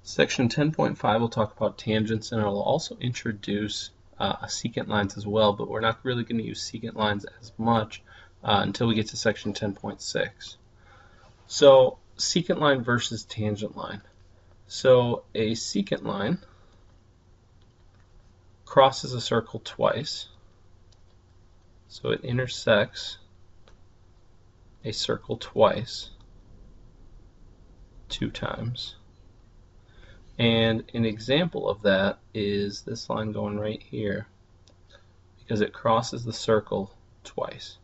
Section 10.5 will talk about tangents, and it'll also introduce secant lines as well, but we're not really going to use secant lines as much until we get to section 10.6. So secant line versus tangent line. So a secant line crosses a circle twice, so it intersects a circle twice, 2 times. And an example of that is this line going right here, because it crosses the circle twice.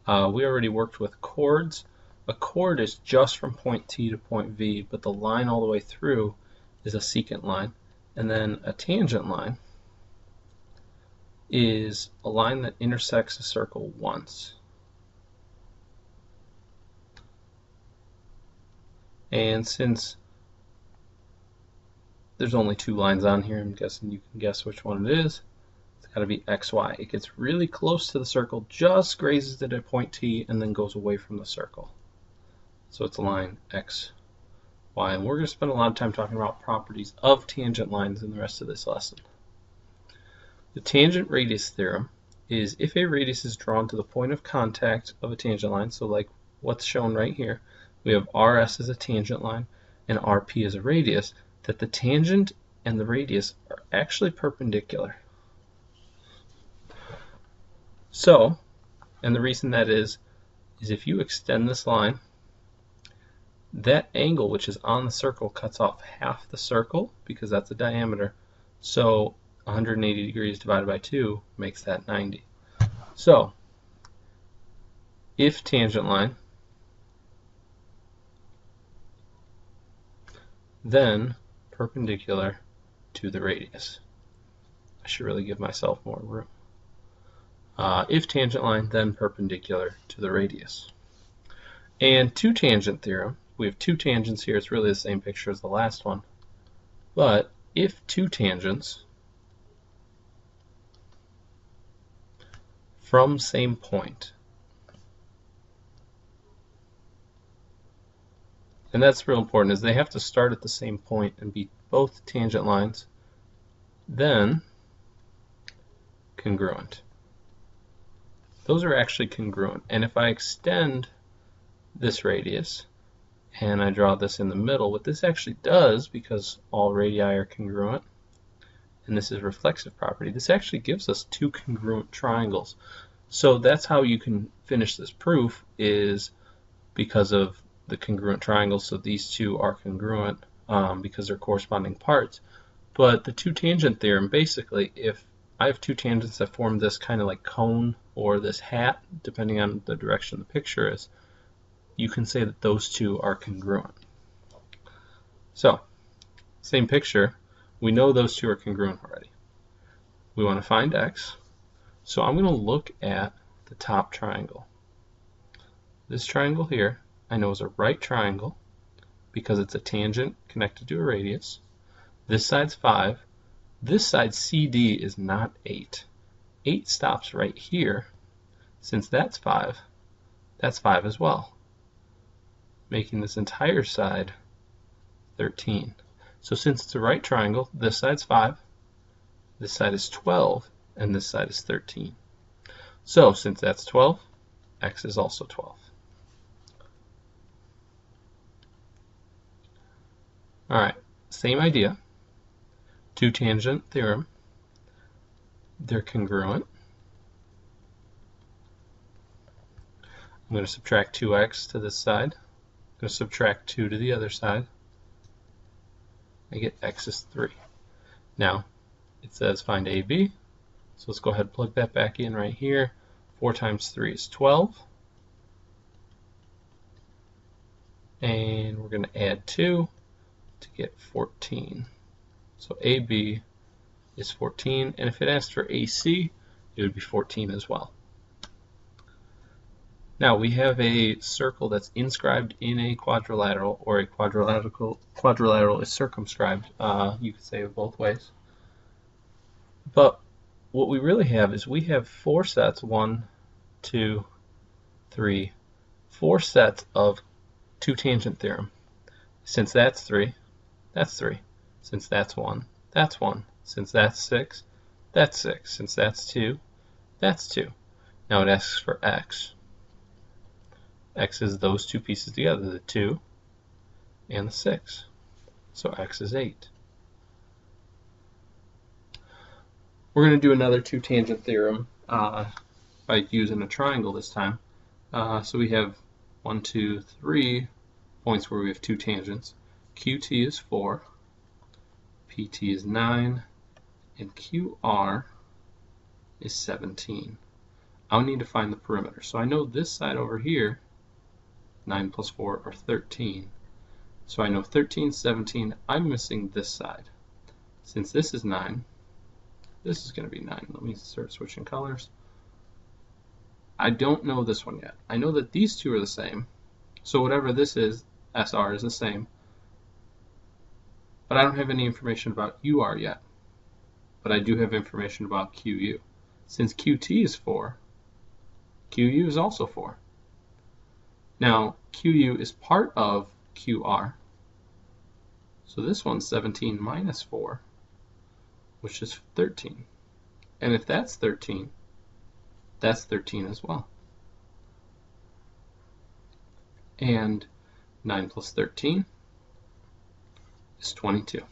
We already worked with chords. A chord is just from point T to point V, but the line all the way through is a secant line. And then a tangent line is a line that intersects a circle once. And since there's only 2 lines on here, I'm guessing you can guess which one it is. It's got to be XY. It gets really close to the circle, just grazes it at point T, and then goes away from the circle. So it's a line XY. And we're going to spend a lot of time talking about properties of tangent lines in the rest of this lesson. The tangent radius theorem is if a radius is drawn to the point of contact of a tangent line, so like what's shown right here, we have RS as a tangent line and RP as a radius, that the tangent and the radius are actually perpendicular. So, and the reason that is if you extend this line, that angle which is on the circle cuts off half the circle because that's the diameter. So 180 degrees divided by 2 makes that 90. So if tangent line, then perpendicular to the radius. I should really give myself more room. If tangent line, then perpendicular to the radius. And two tangent theorem, we have 2 tangents here. It's really the same picture as the last one. But if 2 tangents from same point, and that's real important, is they have to start at the same point and be both tangent lines, then congruent. Those are actually congruent. And if I extend this radius and I draw this in the middle, what this actually does, because all radii are congruent, and this is reflexive property, this actually gives us 2 congruent triangles. So that's how you can finish this proof, is because of the congruent triangles. So these 2 are congruent because they're corresponding parts. But the 2 tangent theorem, basically, if I have 2 tangents that form this kind of like cone or this hat, depending on the direction the picture is, you can say that those 2 are congruent. So, same picture, we know those 2 are congruent already. We want to find x, so I'm going to look at the top triangle. This triangle here, I know is a right triangle because it's a tangent connected to a radius. This side's 5. This side CD is not 8. 8 stops right here. Since that's 5 as well, making this entire side 13. So since it's a right triangle, this side's 5, this side is 12, and this side is 13. So since that's 12, x is also 12. Alright, same idea. 2 tangent theorem. They're congruent. I'm going to subtract 2x to this side. I'm going to subtract 2 to the other side. I get x is 3. Now, it says find AB. So let's go ahead and plug that back in right here. 4 times 3 is 12. And we're going to add 2 to get 14. So AB is 14. And if it asked for AC, it would be 14 as well. Now we have a circle that's inscribed in a quadrilateral, or a quadrilateral is circumscribed. You could say it both ways. But what we really have is we have 4 sets, 1, 2, 3, 4 sets of 2 tangent theorem. Since that's 3, that's 3. Since that's 1, that's 1. Since that's 6, that's 6. Since that's 2, that's 2. Now it asks for x. X is those two pieces together, the 2 and the 6. So x is 8. We're going to do another two-tangent theorem by using a triangle this time. So we have 1, 2, 3 points where we have two tangents. QT is 4, PT is 9, and QR is 17. I'll need to find the perimeter. So I know this side over here, 9 plus 4 are 13. So I know 13, 17, I'm missing this side. Since this is 9, this is going to be 9. Let me start switching colors. I don't know this one yet. I know that these two are the same. So whatever this is, SR is the same. But I don't have any information about UR yet. But I do have information about QU. Since QT is 4, QU is also 4. Now, QU is part of QR. So this one's 17 minus 4, which is 13. And if that's 13, that's 13 as well. And 9 plus 13 is 22.